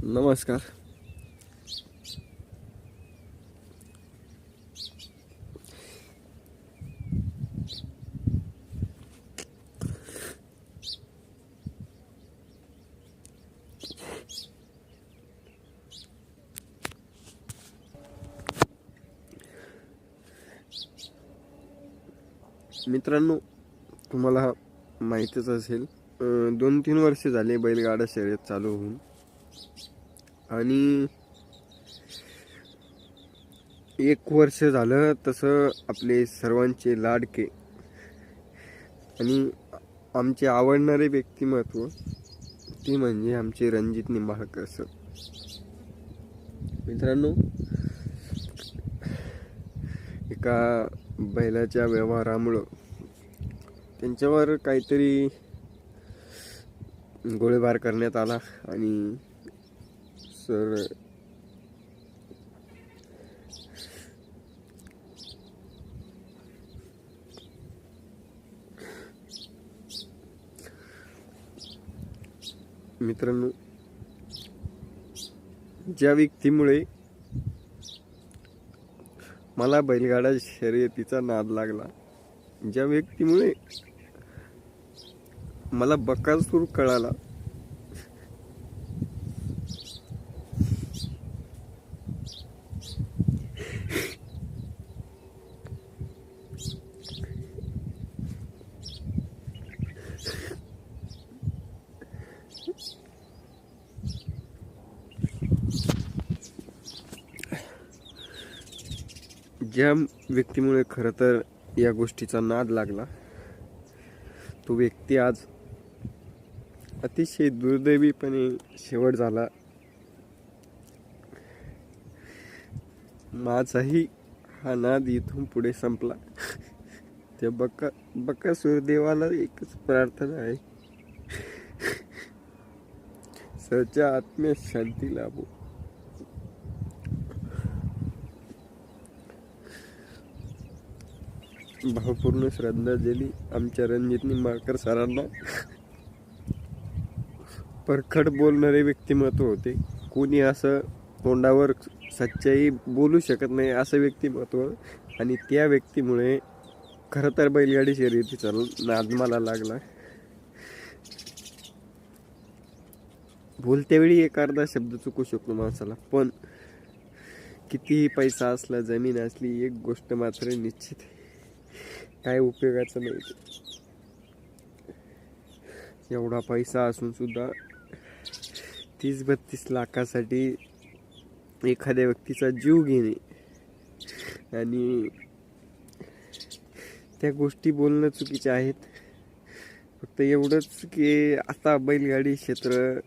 नमस्कार. मित्रांनो, तुम्हाला माहीतच असेल 2-3 वर्ष झाले बैलगाडा शर्यत चालू होऊन, आणि 1 वर्ष झालं तसं आपले सर्वांचे लाडके आणि आमचे आवडणारे व्यक्तिमत्व ती म्हणजे आमचे रणजित निंबाळकर सर. मित्रांनो, एका बैलाच्या व्यवहारामुळं त्यांच्यावर काहीतरी गोळीबार करण्यात आला आणि सर मित्रांनो, ज्या व्यक्तीमुळे मला बैलगाडा शर्यतीचा नाद लागला, ज्या व्यक्तीमुळे मला बकासूर कळाला, ज्या व्यक्तीमुळे खरं तर या गोष्टीचा नाद लागला, तो व्यक्ती आज अतिशय दुर्दैवीपणे शेवट झाला. माझाही हा नाद इथून पुढे संपला. त्या बकासूर देवाला एकच प्रार्थना आहे, सरच्या आत्म्यास शांती लाभो. भावपूर्ण श्रद्धांजली आमच्या रणजित निंबाळकर सरांना. परखड बोलणारे व्यक्तिमत्व होते. कोणी असं तोंडावर सच्चाई बोलू शकत नाही असं व्यक्तिमत्व, आणि त्या व्यक्तीमुळे खरं तर बैलगाडी शर्यतीचा नाद मला लागला. बोलत्या वेळी एक अर्धा शब्द चुकू शकतो माणसाला, पण कितीही पैसा असला, जमीन असली, एक गोष्ट मात्र निश्चित, काय उपयोगाचं नाही. एवढा पैसा असून सुद्धा 30-32 लाखासाठी एखाद्या व्यक्तीचा जीव घेणे आणि त्या गोष्टी बोलणं चुकीचे आहेत. फक्त एवढंच की आता बैलगाडी क्षेत्र